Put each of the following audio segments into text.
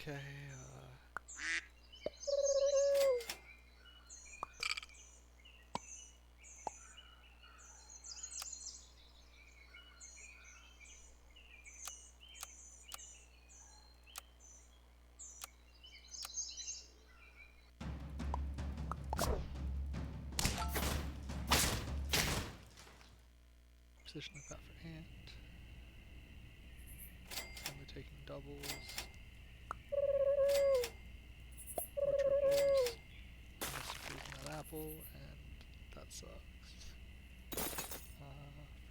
Okay, position like that for ant. And we're taking doubles. Or triples. Missed freezing that apple, and that sucks.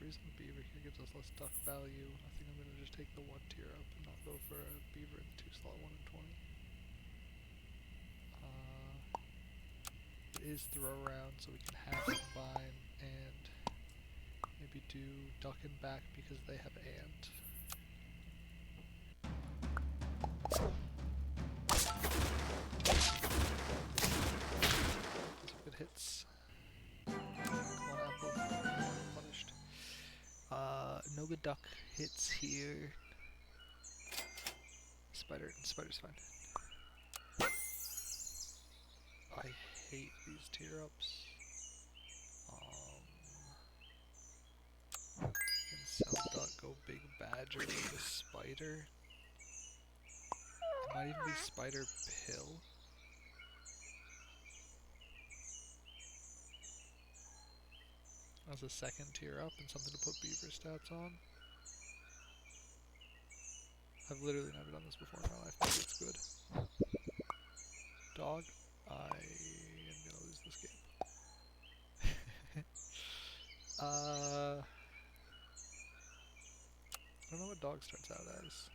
Freezing the beaver here gives us less duck value. I think I'm gonna just take the 1 tier up and not go for a beaver in 2 slot 1 and 20. It is throw around, so we can have combine and maybe do duck and back because they have ant. Those are good hits. Come on, apple. Punished. No good duck hits here. Spider's fine. I hate these tier ups. Can sell duck, go big badger with a spider. It might even be spider pill. As a second tier up and something to put beaver stats on. I've literally never done this before in my life, maybe it's good. Dog, I am gonna lose this game. I don't know what dog starts out as.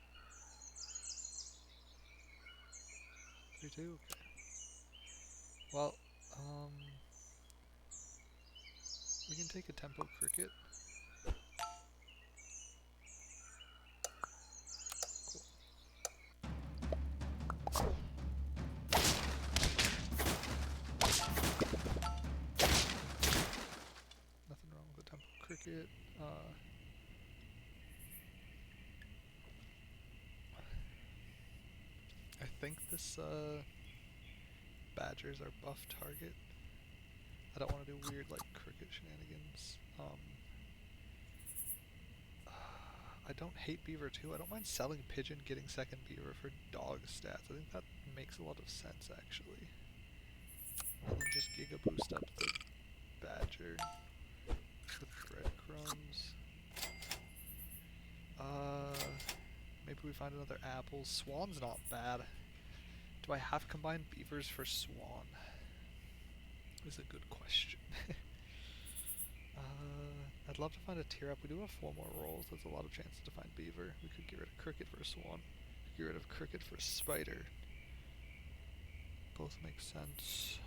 3-2? Okay. Well, we can take a tempo cricket. Nothing wrong with a tempo cricket. I think this badger's our buff target. I don't want to do weird like cricket shenanigans. I don't hate beaver too. I don't mind selling pigeon, getting second beaver for dog stats. I think that makes a lot of sense actually. And then just giga boost up the badger with breadcrumbs. Maybe we find another apple. Swan's not bad. Do I have combined beavers for swan? Is a good question. I'd love to find a tier up. We do have 4 more rolls. That's a lot of chances to find beaver. We could get rid of cricket for a swan. Get rid of cricket for spider. Both make sense.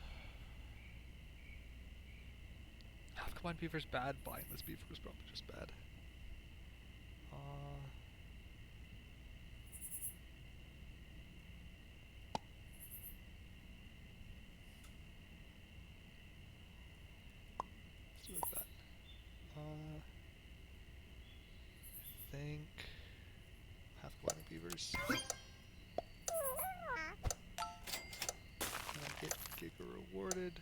Half combined beaver's bad. Buying this beaver was probably just bad. Let's do like that. I think half combined beavers. And I get giga rewarded.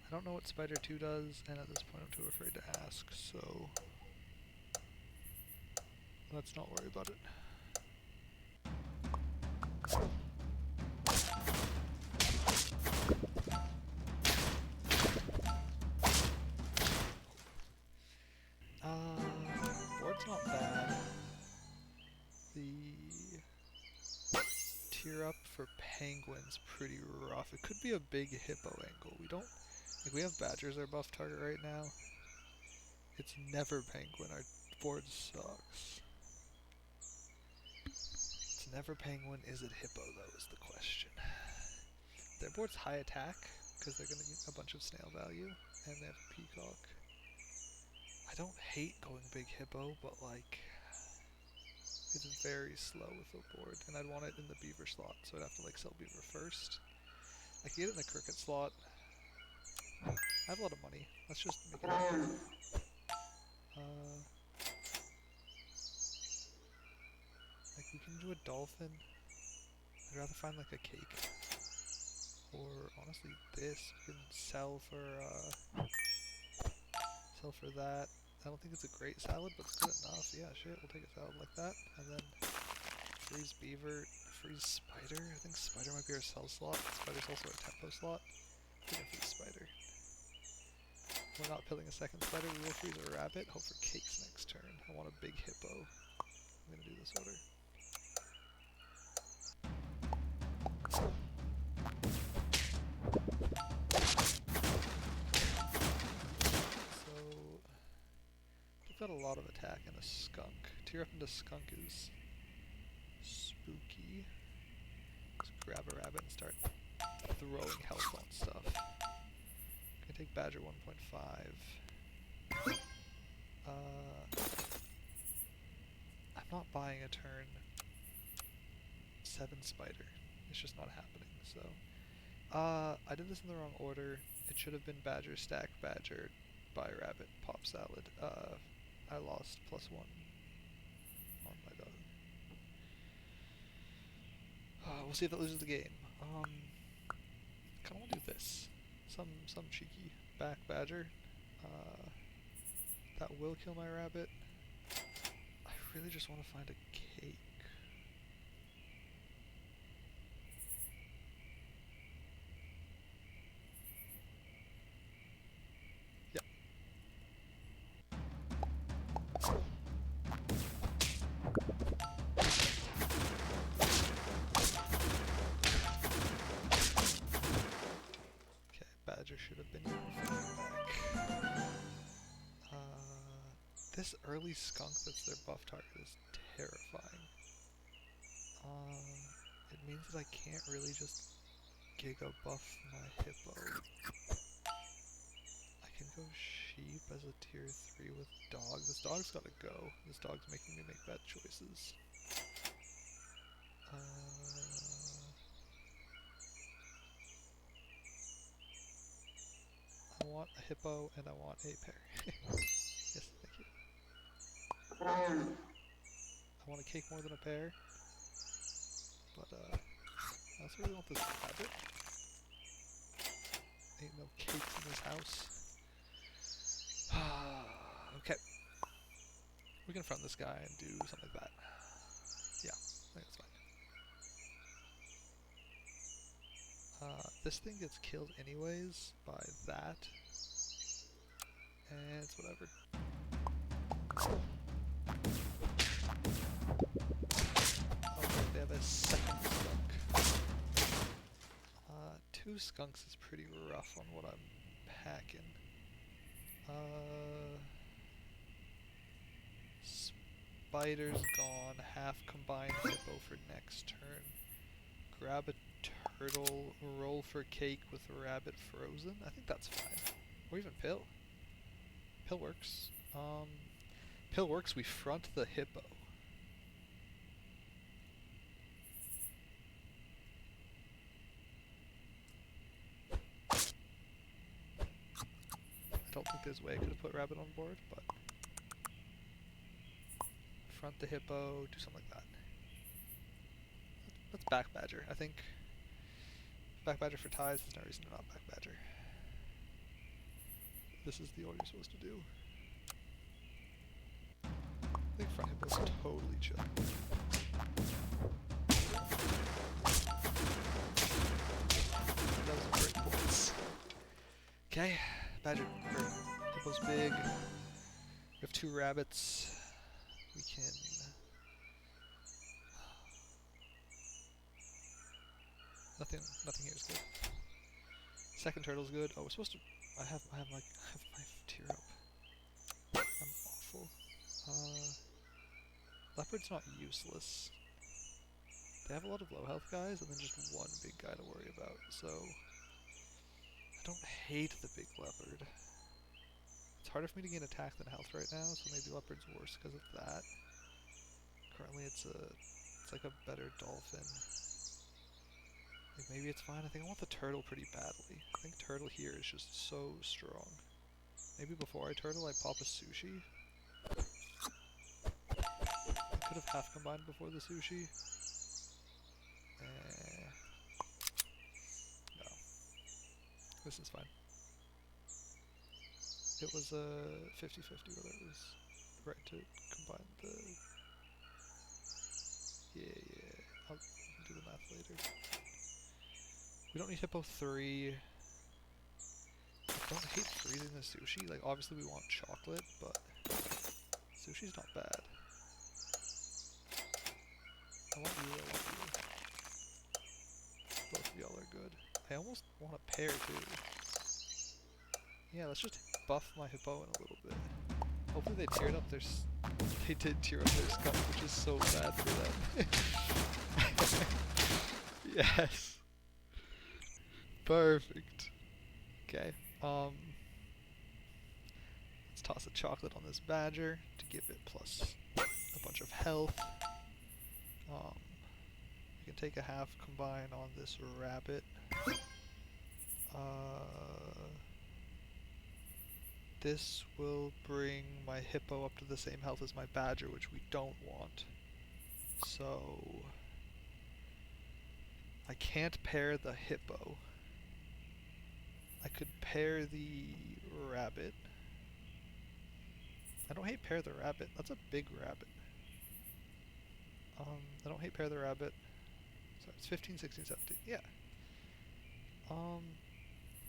I don't know what Spider 2 does, and at this point I'm too afraid to ask, so let's not worry about it. Board's not bad. The tier up for penguin's pretty rough. It could be a big hippo angle. We don't, like, we have badgers our buff target right now. It's never penguin. Our board sucks. It's never penguin. Is it hippo though is the question. Their board's high attack because they're gonna get a bunch of snail value, and they have a peacock. I don't hate going big hippo, but like, it's very slow with the board, and I'd want it in the beaver slot, so I'd have to like sell beaver first. I can get it in the cricket slot. I have a lot of money. Let's just make it happen. Like, we can do a dolphin. I I'd rather find like a cake. Or honestly this, we can sell for that. I don't think it's a great salad, but it's good enough. Yeah, shit, we'll take a salad like that. And then freeze beaver, freeze spider. I think spider might be our sell slot. Spider's also our tempo slot. We can freeze spider. We're not pilling a second spider, we will freeze a rabbit. Hope for cakes next turn. I want a big hippo. I'm gonna do this order. So we've got a lot of attack and a skunk. Tear up into skunk is spooky. Let's grab a rabbit and start throwing health on stuff. Gonna take badger 1.5. I'm not buying a turn 7 spider. It's just not happening, so. I did this in the wrong order. It should have been badger, stack, badger, buy rabbit, pop salad. I lost +1 on my dog. We'll see if it loses the game. Kinda wanna do this. Some cheeky back badger. That will kill my rabbit. I really just want to find a cake. Yeah. Okay, badger should have been back. This early skunk that's their buff target is terrifying. It means that I can't really just giga buff my hippo. I can go sheep as a tier 3 with dog. This dog's gotta go. This dog's making me make bad choices. I want a hippo and I want a pair. Yes, thank you. I want a cake more than a pear. But I also really want this rabbit. Ain't no cakes in this house. Okay. We can front this guy and do something like that. Yeah, I think that's fine. This thing gets killed anyways by that. And it's whatever. Oh, they have a second skunk. 2 skunks is pretty rough on what I'm packing. Spider's gone. Half combined hippo for next turn. Grab a turtle. Roll for cake with rabbit frozen. I think that's fine. Or even pill. Pill works. Pill works. We front the hippo. I don't think there's a way I could have put rabbit on board, but front the hippo, do something like that. Let's back badger. I think back badger for ties, there's no reason to not back badger. This is the order you're supposed to do. I think front hippo's totally chill. That was great points. Okay, badger, hippo's big. We have 2 rabbits. We can... Nothing here is good. Second turtle's good. Oh, we're supposed to... I have my tier up. I'm awful. Leopard's not useless. They have a lot of low health guys and then just one big guy to worry about, so... I don't hate the big leopard. It's harder for me to gain attack than health right now, so maybe leopard's worse because of that. Currently it's like a better dolphin. Like maybe it's fine. I think I want the turtle pretty badly. I think turtle here is just so strong. Maybe before I turtle I pop a sushi. I could have half combined before the sushi. And This is fine. It was a 50-50 whether it was right to combine the... Yeah. I'll do the math later. We don't need Hippo 3. I don't hate freezing the sushi. Like, obviously we want chocolate, but sushi's not bad. I want you, I want you. Both of y'all are good. I almost want a pair too. Yeah, let's just buff my Hippo in a little bit. Hopefully they teared up their... They did tear up their stuff, which is so bad for them. Yes. Perfect. Okay. Let's toss a chocolate on this badger to give it plus a bunch of health. We can take a half combine on this rabbit. This will bring my hippo up to the same health as my badger, which we don't want. So I can't pair the hippo. I could pair the rabbit. I don't hate pair the rabbit. That's a big rabbit. I don't hate pair the rabbit. So it's 15, 16, 17. Yeah.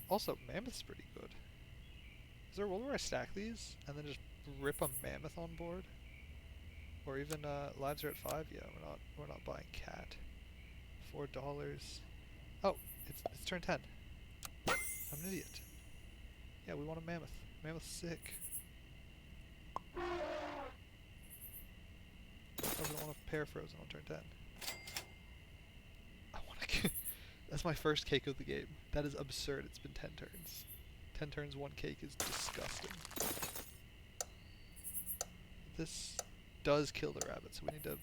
Also, mammoth's pretty good. Is there a world where I stack these and then just rip a mammoth on board? Or even lives are at 5? Yeah, we're not buying cat. $4. Oh, it's turn 10. I'm an idiot. Yeah, we want a mammoth. Mammoth's sick. Oh, we don't want a pair frozen on turn 10. I want to. That's my first cake of the game. That is absurd. It's been 10 turns. 10 turns, 1 cake is disgusting. This does kill the rabbit, so we need to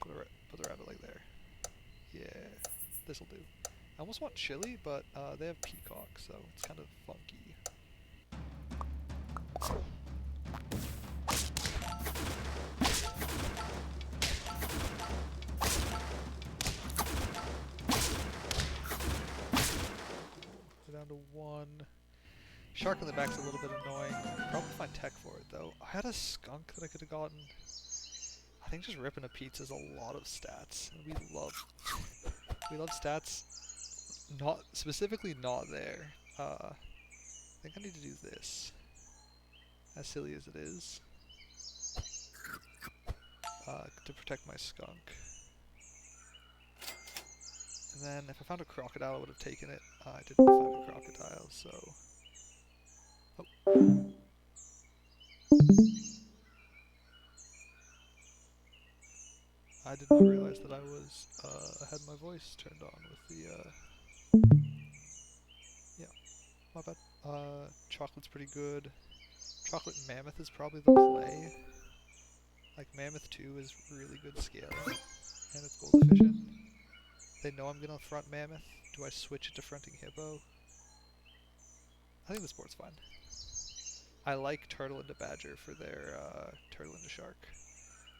put the rabbit like there. Yeah, this'll do. I almost want chili, but they have peacock, so it's kind of funky. We're down to 1. Shark in the back's a little bit annoying. Probably find tech for it though. I had a skunk that I could have gotten. I think just ripping a pizza is a lot of stats. And we love stats. Not specifically not there. I think I need to do this. As silly as it is. To protect my skunk. And then if I found a crocodile I would have taken it. I didn't find a crocodile, so... Oh. I did not realize that I was, had my voice turned on with the, yeah, my bad. Chocolate's pretty good. Chocolate Mammoth is probably the play. Like, Mammoth 2 is really good scaling, and it's gold efficient. They know I'm gonna front Mammoth. Do I switch it to fronting Hippo? I think this board's fine. I like Turtle into Badger for their, Turtle into Shark.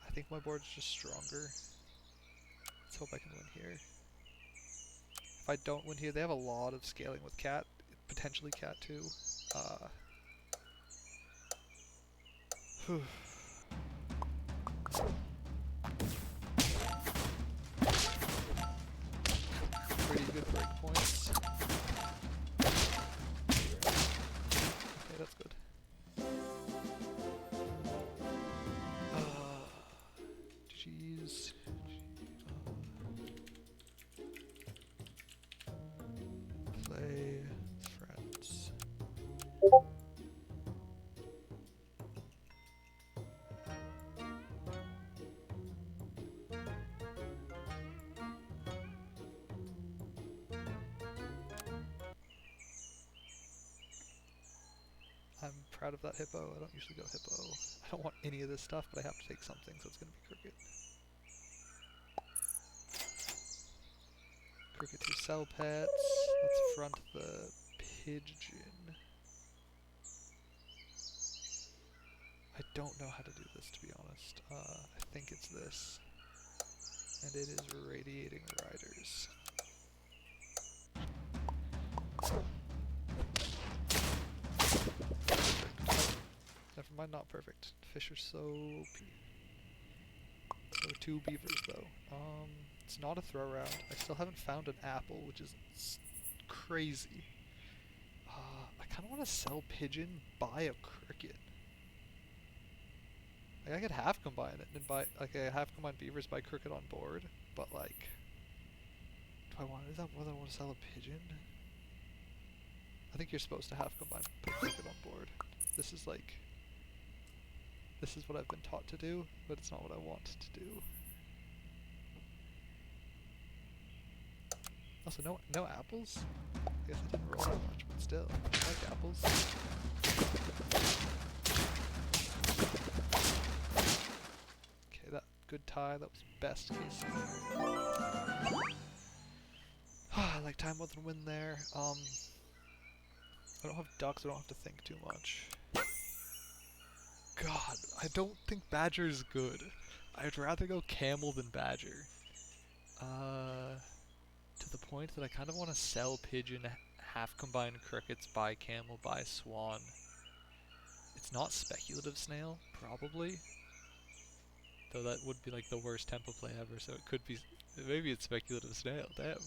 I think my board's just stronger. Let's hope I can win here. If I don't win here, they have a lot of scaling with Cat. Potentially Cat 2. Pretty good break points. Okay, that's good. Jeez. Play friends. I'm proud of that hippo. I don't usually go hippo. I don't want any of this stuff, but I have to take something, so it's going to be cricket. Cricket to sell pets. Let's front the pigeon. I don't know how to do this, to be honest. I think it's this. And it is radiating riders. Never mind, not perfect. Fish are so OP. There were 2 beavers though. It's not a throw round. I still haven't found an apple, which is crazy. I kind of want to sell pigeon, buy a cricket. Like, I could half combine it and buy, like, I half combine beavers, buy cricket on board, but like, is that whether I want to sell a pigeon? I think you're supposed to half combine, put cricket on board. This is like, this is what I've been taught to do, but it's not what I want to do. Also, no apples? I guess I didn't roll that much, but still, I like apples. Okay, that good tie, that was best case scenario. I like time more than win there. I don't have ducks, I don't have to think too much. God, I don't think badger is good. I'd rather go camel than badger. To the point that I kind of want to sell pigeon, half combine crickets, buy camel, buy swan. It's not speculative snail, probably. Though that would be like the worst tempo play ever, so it could be, maybe it's speculative snail, damn.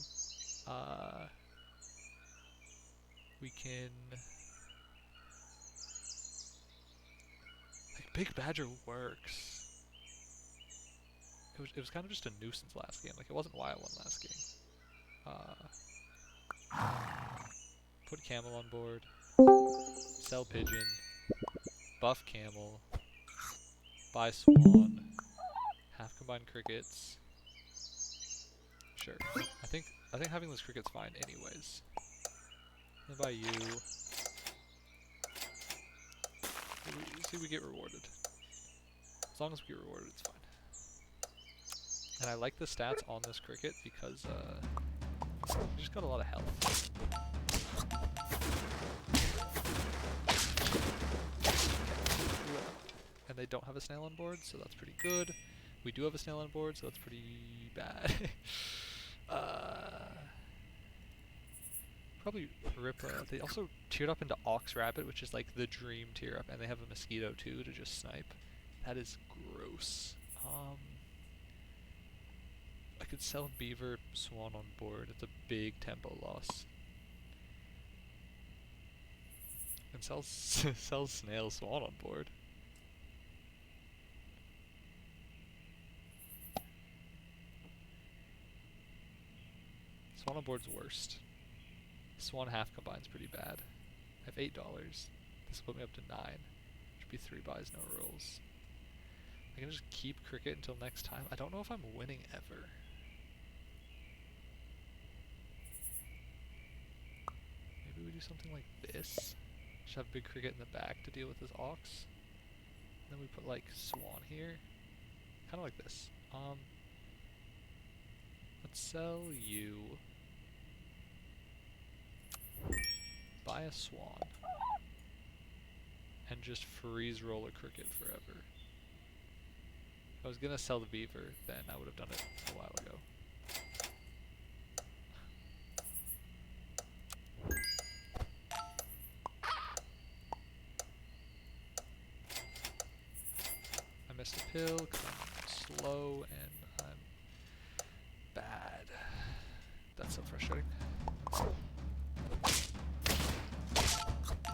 We can, like, big badger works. It was kind of just a nuisance last game, like it wasn't why I won last game. Put camel on board, sell pigeon, buff camel, buy swan, half combine crickets. Sure. I think having those crickets fine anyways. And buy you. See, we get rewarded. As long as we get rewarded, it's fine. And I like the stats on this cricket because we just got a lot of health. And they don't have a snail on board, so that's pretty good. We do have a snail on board, so that's pretty bad. Probably rip. They also tiered up into ox rabbit, which is like the dream tier up, and they have a mosquito too to just snipe. That is gross. I could sell beaver swan on board. It's a big tempo loss. And sell sell snail swan on board. Swan on board's worst. Swan half combine's pretty bad. I have $8. This will put me up to 9. Should be 3 buys, no rolls. I can just keep cricket until next time. I don't know if I'm winning ever. Maybe we do something like this. Just have big cricket in the back to deal with this ox. Then we put like swan here. Kind of like this. Let's sell you. Buy a swan. And just freeze roll a cricket forever. If I was gonna sell the beaver, then I would have done it a while ago. I missed a pill because I'm slow and I'm bad. That's so frustrating.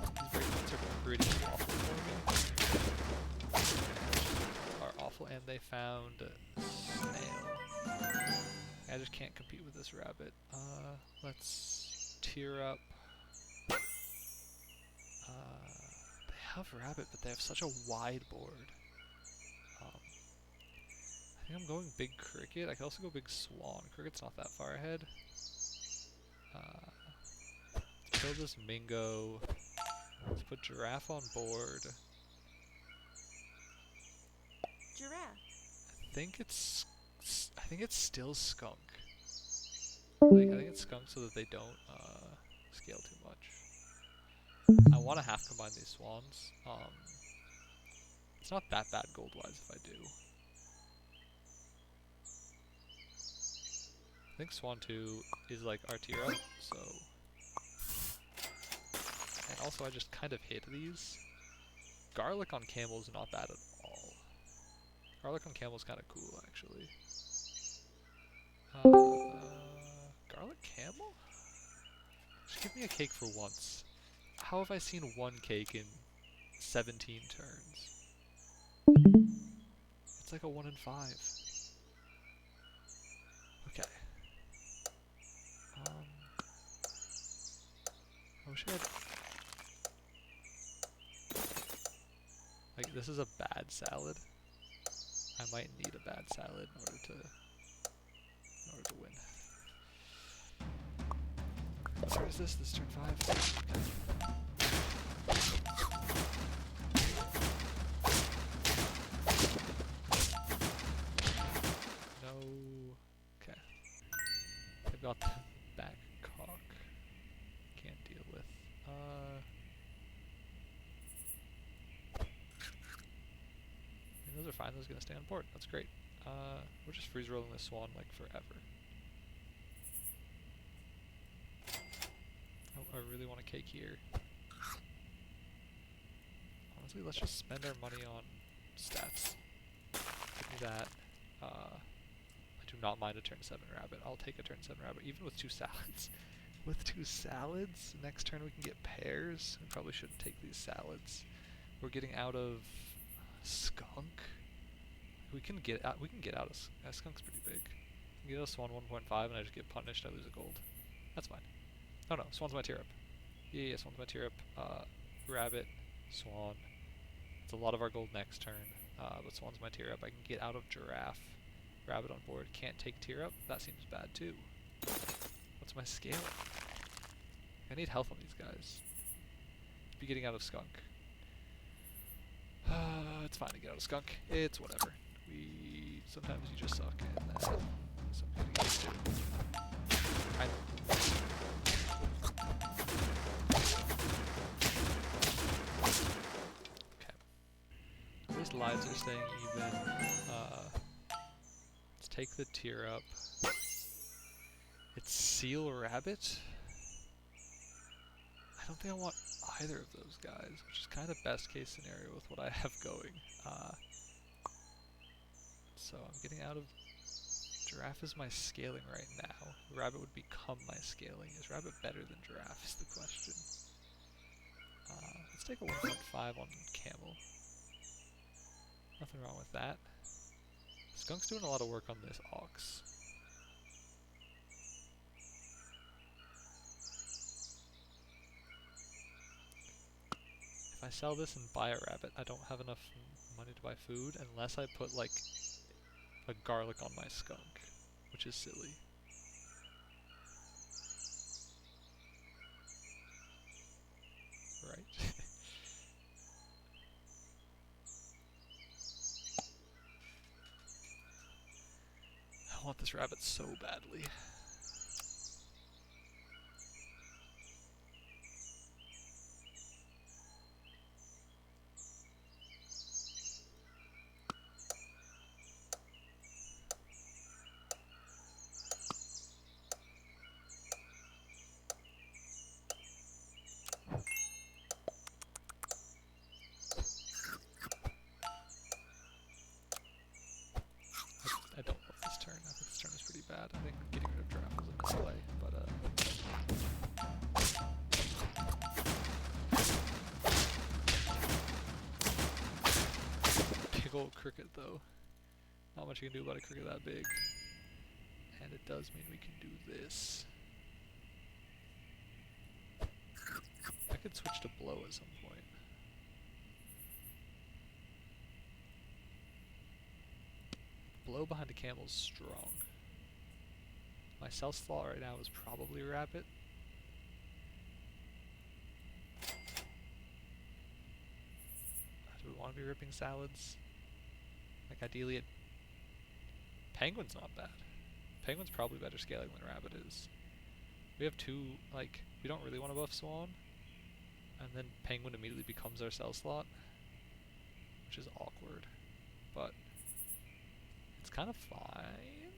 These breakpoints are pretty awful for me. Are awful, and they found snail. I just can't compete with this rabbit. Let's tier up. They have rabbit, but they have such a wide board. I think I'm going big cricket. I could also go big swan. Cricket's not that far ahead. Let's kill this mingo. Let's put giraffe on board. Giraffe. I think it's still skunk. Like, I think it's skunk so that they don't scale too much. I want to half combine these swans. It's not that bad gold wise if I do. I think Swan 2 is like our tier up, so and also I just kind of hate these. Garlic on camel is not bad at all. Garlic on camel is kind of cool, actually. Garlic camel? Just give me a cake for once. How have I seen one cake in 17 turns? It's like a 1 in 5. Okay. I wish I had... Like, this is a bad salad. I might need a bad salad in order to win. What turn is this? This is turn 5. Okay. No. Okay. They've got the back cock. Can't deal with. Those are fine. Those are gonna stay on board. That's great. We're just freeze rolling this swan like forever. I really want a cake here. Honestly, let's just spend our money on stats. Give me that. I do not mind a turn 7 rabbit. I'll take a turn 7 rabbit, even with 2 salads. With 2 salads, next turn we can get pears. We probably shouldn't take these salads. We're getting out of skunk. We can get out of skunk's pretty big. We get out of swan 1.5 and I just get punished. I lose a gold. That's fine. Oh no, swan's my tier up. Yeah, swan's my tier up. Rabbit, swan. It's a lot of our gold next turn. But swan's my tier up. I can get out of giraffe. Rabbit on board. Can't take tier up. That seems bad too. What's my scale? I need health on these guys. Be getting out of skunk. It's fine to get out of skunk. It's whatever. Sometimes you just suck, and that's something to get used to. Okay. At least lives are staying even. Let's take the tier up. It's seal rabbit. I don't think I want either of those guys, which is kind of best case scenario with what I have going. So I'm getting out of... Giraffe is my scaling right now. Rabbit would become my scaling. Is rabbit better than giraffe is the question. Let's take a 1.5 on camel. Nothing wrong with that. Skunk's doing a lot of work on this ox. If I sell this and buy a rabbit, I don't have enough money to buy food unless I put like a garlic on my skunk, which is silly. Right. I want this rabbit so badly. I don't love this turn. I think this turn is pretty bad. I think getting rid of giraffe was a misplay, but big old cricket though. Not much you can do about a cricket that big. And it does mean we can do this. I could switch to blow at some point. Blow behind a camel is strong. My sell slot right now is probably rabbit. Do we want to be ripping salads? Like ideally penguin's not bad. Penguin's probably better scaling than rabbit is. We have 2, like, we don't really want to buff swan. And then penguin immediately becomes our sell slot, which is awkward. But it's kind of fine.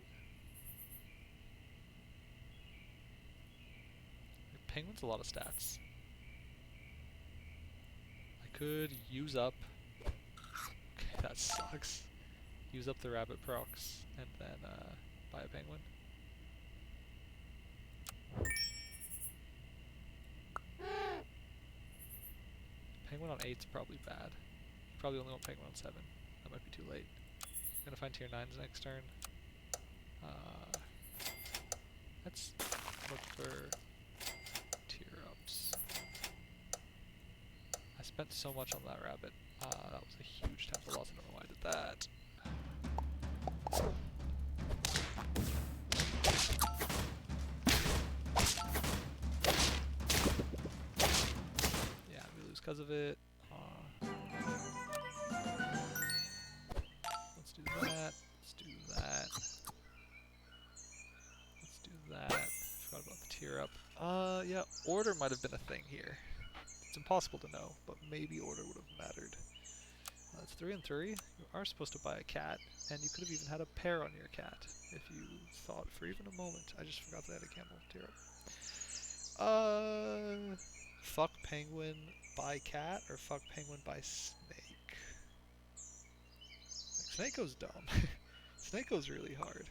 Penguin's a lot of stats. could use up... Okay, that sucks. Use up the rabbit procs and then buy a penguin. Penguin on 8's probably bad. Probably only want penguin on 7. That might be too late. I'm gonna find tier 9s next turn. Let's look for tier ups. I spent so much on that rabbit. That was a huge tempo loss. I don't know why I did that. Yeah, we lose because of it. Let's do that. Let's do that. Let's do that. Forgot about the tier up. Yeah, order might have been a thing here. It's impossible to know, but maybe order would have mattered. It's 3 and 3. You are supposed to buy a cat, and you could have even had a pair on your cat if you thought for even a moment. I just forgot that I had a camel tier up. Fuck penguin, buy cat, or fuck penguin, buy snake. Like, snake goes dumb. Snake goes really hard.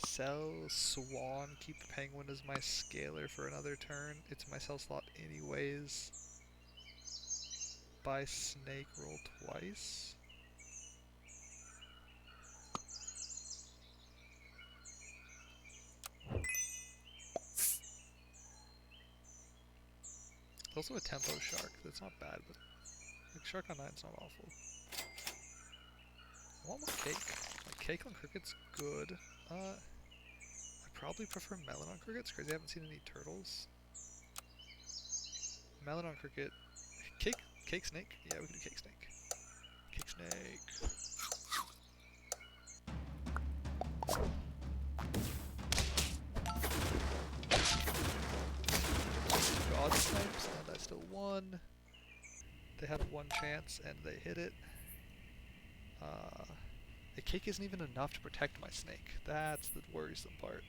Sell swan, keep penguin as my scaler for another turn. It's my sell slot anyways. Buy snake, roll twice. There's also a tempo shark. That's not bad, but like shark on 9's not awful. I want more cake. Like cake on cricket's good. I probably prefer melon on cricket's because I haven't seen any turtles. Melon on cricket. Cake snake? Yeah, we can do cake snake. Cake snake. God snipes, and I still won. They had one chance and they hit it. The cake isn't even enough to protect my snake. That's the worrisome part.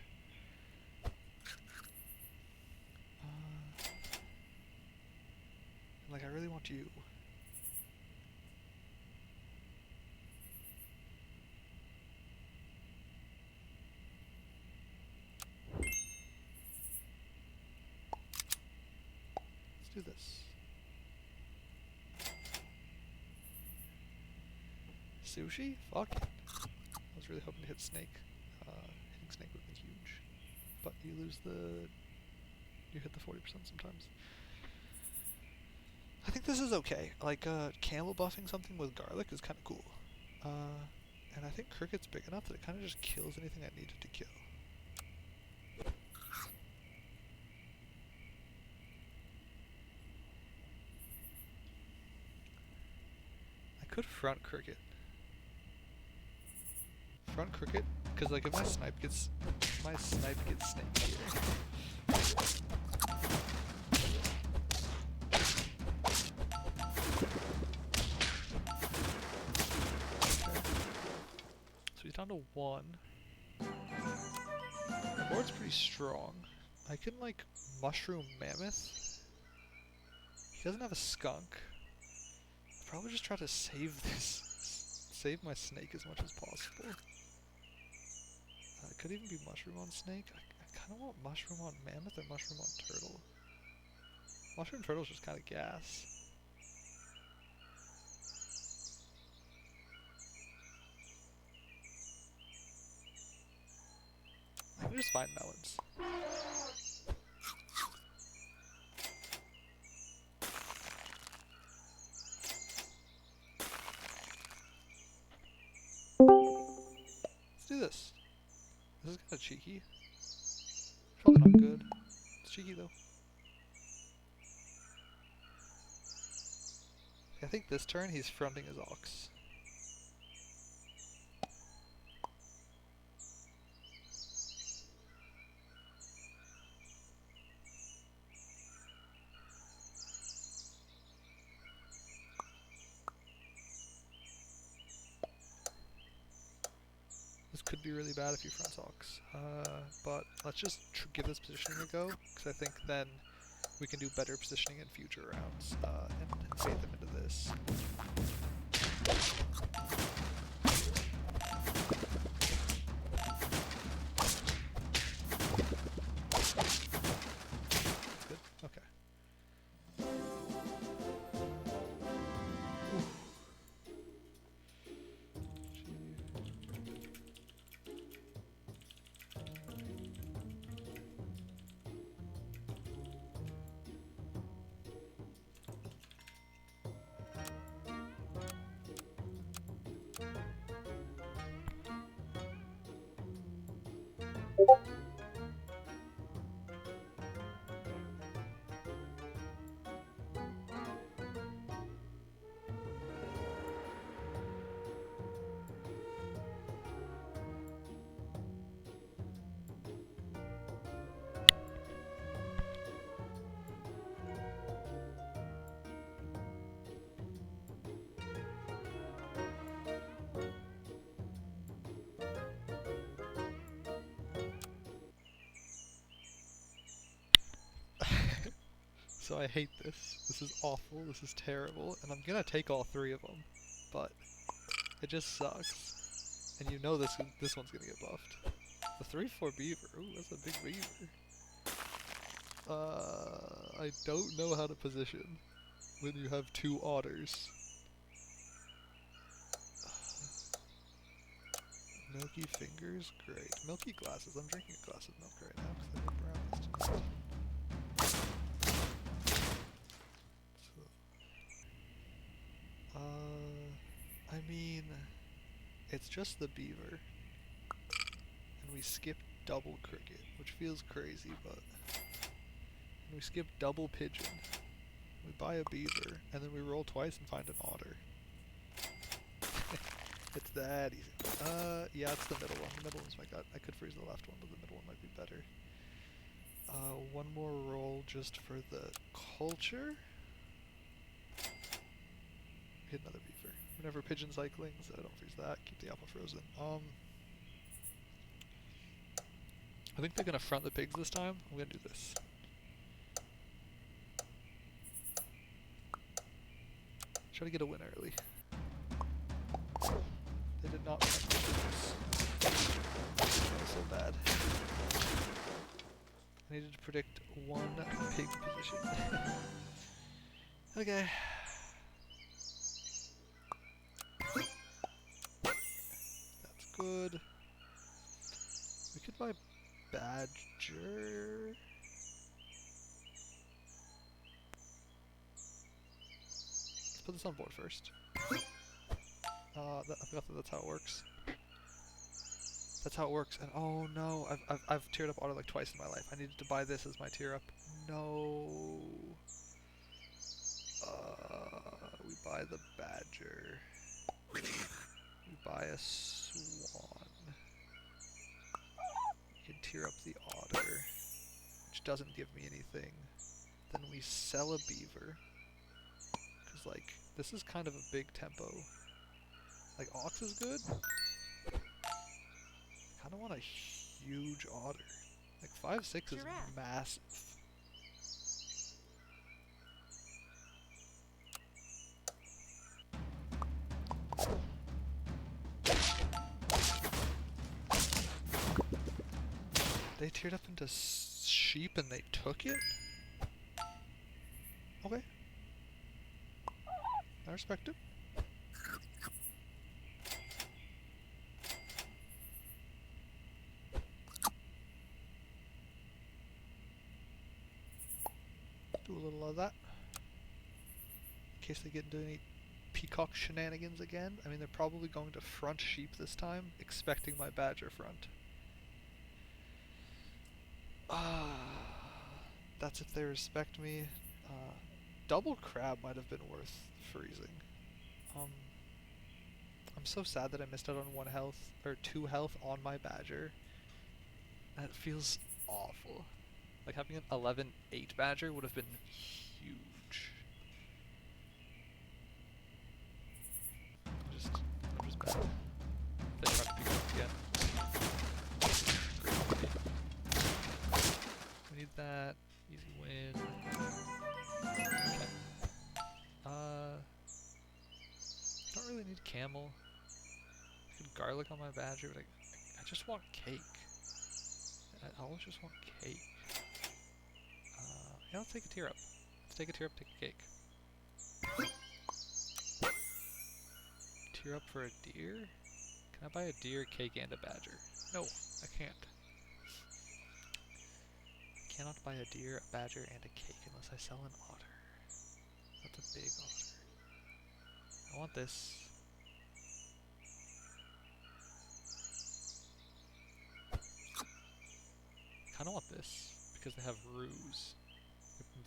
Like, I really want you. Let's do this. Sushi? Fuck it. I was really hoping to hit snake. Hitting snake would have been huge. But you lose the... You hit the 40% sometimes. I think this is okay. Like, camel buffing something with garlic is kind of cool. And I think cricket's big enough that it kind of just kills anything I needed to kill. I could front cricket. Front cricket, because like if my snipe gets snake here. So he's down to 1. The board's pretty strong. I can like mushroom mammoth. He doesn't have a skunk. I'll probably just try to save this. Save my snake as much as possible. It could even be mushroom on snake. I kind of want mushroom on mammoth or mushroom on turtle. Mushroom turtle's just kind of gas. I can just find melons. Let's do this. This is kind of cheeky. Probably not good. It's cheeky though. I think this turn he's fronting his ox. This could be really bad if he fronts ox. But let's just give this positioning a go, because I think then We can do better positioning in future rounds and bait them into this. Good? Okay. So I hate this. This is awful. This is terrible. And I'm gonna take all three of them, but it just sucks. And you know this one's gonna get buffed. The 3/4 beaver. Ooh, that's a big beaver. I don't know how to position when you have two otters. Milky fingers? Great. Milky glasses. I'm drinking a glass of milk right now because I have brown. I mean, it's just the beaver. And we skip double cricket, which feels crazy, but... And we skip double pigeon. We buy a beaver, and then we roll twice and find an otter. It's that easy. Yeah, it's the middle one. The middle one's my gut. I could freeze the left one, but the middle one might be better. One more roll just for the culture. Hit another beaver. Whenever pigeon cycling, so don't freeze that. Keep the apple frozen. I think they're gonna front the pigs this time. I'm gonna do this. Try to get a win early. They did not front the pigs. That was so bad. I needed to predict one pig position. Okay. That's good. We could buy badger. Let's put this on board first. I forgot that that's how it works. That's how it works. And oh no, I've tiered up otter like twice in my life. I needed to buy this as my tier up. No. We buy the badger. We buy a swan. We can tier up the otter, which doesn't give me anything. Then we sell a beaver. Cause like, this is kind of a big tempo. Like, ox is good. I kinda want a huge otter. Like, 5/6 is massive. They tiered up into sheep and they took it? Okay. I respect it. Do a little of that. In case they get into any peacock shenanigans again. I mean, they're probably going to front sheep this time, expecting my badger front. That's if they respect me. Double crab might have been worth freezing. I'm so sad that I missed out on 1 health, or 2 health on my badger. That feels awful. Like, having an 11/8 badger would have been huge. I'm just bad. They tried to pick it up again. Great. We need that. Easy win. really need camel. I could garlic on my badger, but I just want cake. I always just want cake. Yeah, let's take a tier up. Let's take a tier up, take a cake. Tier up for a deer? Can I buy a deer, cake, and a badger? No, I can't. I cannot buy a deer, a badger, and a cake unless I sell an otter. That's a big otter. I want this. I kinda want this, because they have roos.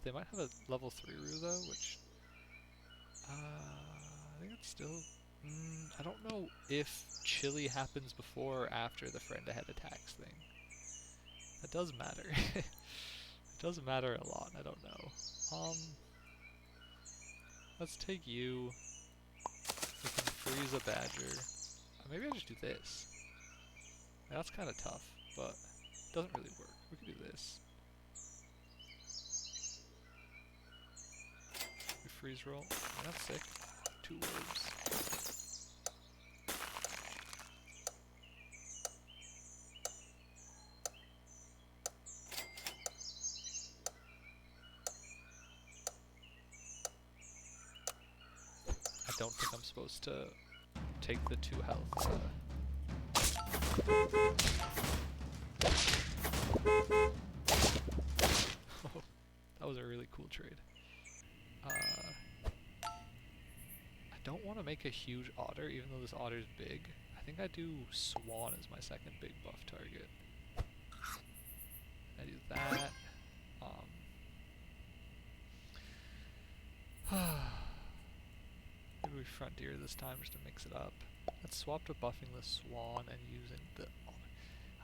They might have a level 3 roo though, which... I think it's still... I don't know if chili happens before or after the friend ahead attacks thing. That does matter. It does matter a lot, I don't know. Let's take you. We can freeze a badger. Maybe I just do this. That's kind of tough, but it doesn't really work. We can do this. We freeze roll. That's sick. 2 wolves. I don't think I'm supposed to take the 2 health. Oh, that was a really cool trade. I don't want to make a huge otter, even though this otter's big. I think I do swan as my second big buff target. I do that. Maybe we front deer this time just to mix it up. Let's swap to buffing the swan and using the otter.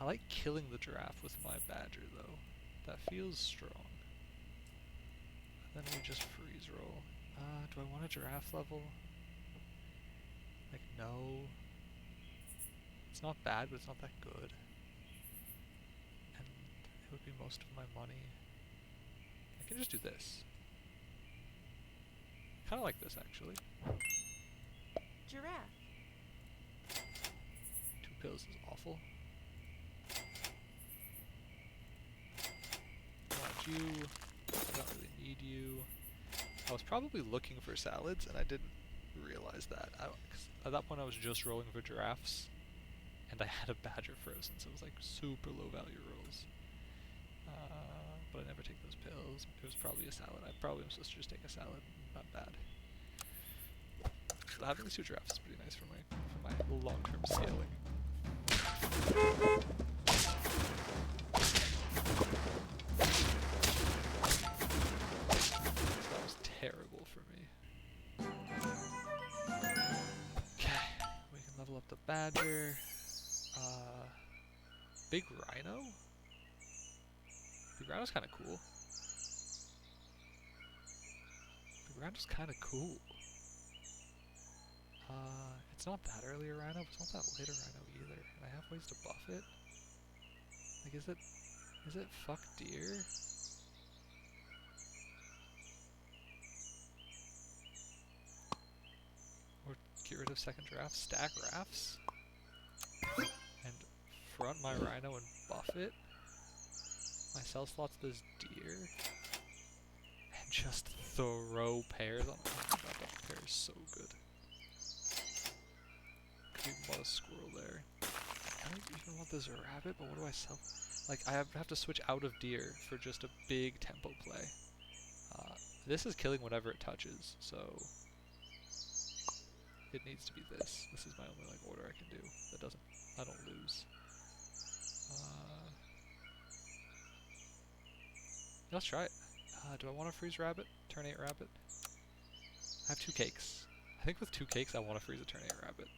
I like killing the giraffe with my badger though. That feels strong. And then we just freeze roll. Do I want a giraffe level? Like, no. It's not bad, but it's not that good. And it would be most of my money. I can just do this. Kinda like this, actually. Giraffe. 2 pills is awful. I want you. I don't really need you. I was probably looking for salads, and I didn't realize that. 'Cause at that point I was just rolling for giraffes, and I had a badger frozen, so it was like super low value rolls. But I never take those pills. It was probably a salad. I probably am supposed to just take a salad. Not bad. So having these 2 giraffes is pretty nice for my long-term scaling. That was terrible for me. Okay, we can level up the badger. Big rhino? Big rhino's kind of cool. Big rhino's kind of cool. It's not that early a rhino, but it's not that late a rhino either. And I have ways to buff it. Like, is it fuck deer? Or get rid of second giraffe, stack rafts? And front my rhino and buff it? My cell slot's this deer? And just throw pears on it. Oh my god, that pear is so good. Could even want a squirrel there. I don't even want this rabbit, but what do I sell? Like, I have to switch out of deer for just a big tempo play. This is killing whatever it touches, so it needs to be this. This is my only like order I can do that I don't lose. Let's try it. Do I want to freeze rabbit? Turn 8 rabbit? I have 2 cakes. I think with 2 cakes I want to freeze a turn 8 rabbit.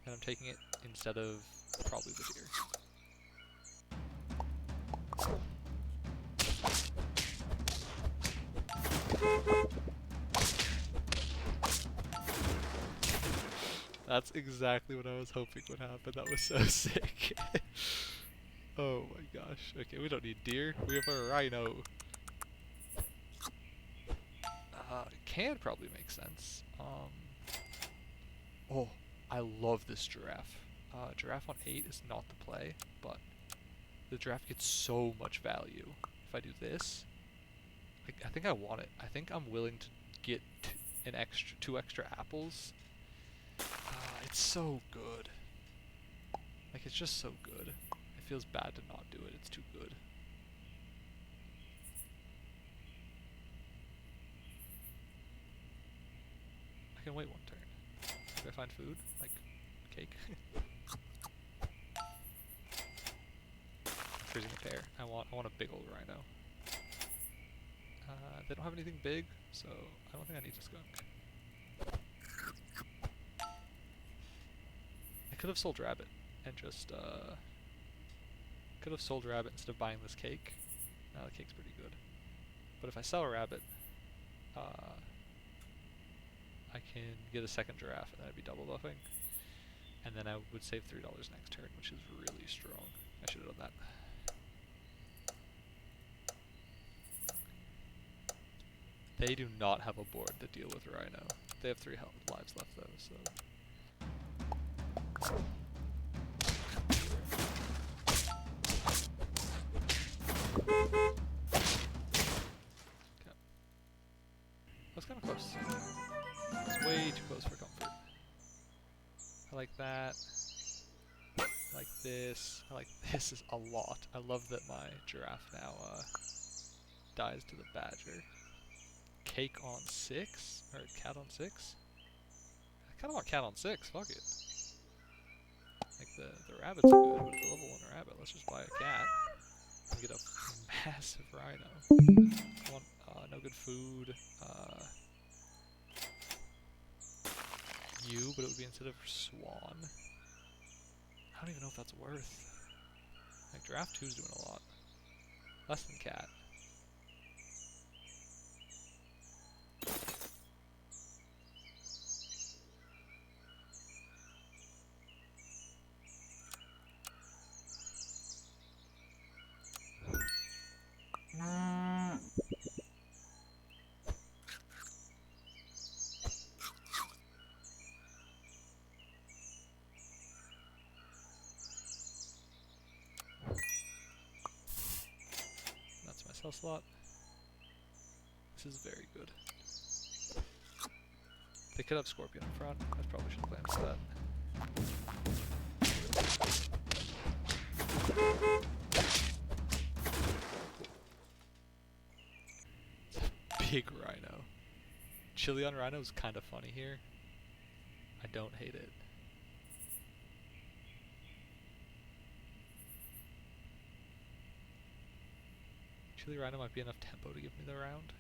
And I'm taking it instead of probably the deer. That's exactly what I was hoping would happen. That was so sick. Oh my gosh. Okay, we don't need deer. We have a rhino. Can probably make sense. Oh, I love this giraffe. Giraffe on 8 is not the play, but the giraffe gets so much value. If I do this, I think I want it. I think I'm willing to get two extra apples. It's so good. Like, it's just so good. It feels bad to not do it. It's too good. I can wait one turn. If I find food, like cake. Freezing a pear. I want a big old rhino. They don't have anything big, so I don't think I need a skunk. I could have sold rabbit and just could have sold rabbit instead of buying this cake. Now the cake's pretty good. But if I sell a rabbit, I can get a second giraffe and then I'd be double buffing. And then I would save $3 next turn, which is really strong. I should have done that. They do not have a board to deal with Rhino. They have 3 lives left though, so... Okay. That's kind of close. It's way too close for comfort. I like that. I like this. I like this is a lot. I love that my giraffe now dies to the badger. Cake on 6? Or cat on 6? I kinda want cat on 6, fuck it. Like the rabbit's good, but it's a level 1 rabbit. Let's just buy a cat and get a massive rhino. I want no good food. But it would be instead of swan. I don't even know if that's worth. Like giraffe 2's doing a lot. Less than cat. That's my sell slot. This is very good. They could have Scorpion in front. I probably should have planned for that. Big rhino. Chili on rhino is kind of funny here. I don't hate it. Chili rhino might be enough tempo to give me the round.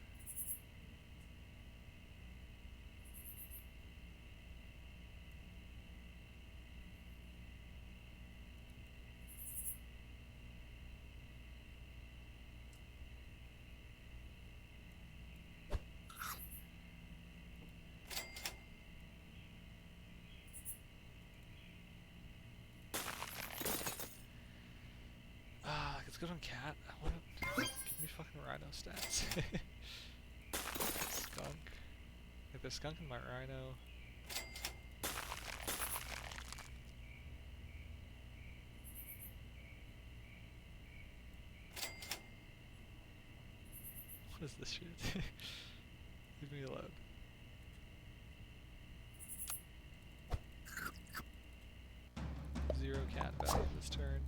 Let's go on cat. I want to give me fucking rhino stats. Skunk. Like there's skunk in my rhino. What is this shit? Leave me alone. Zero cat value this turn.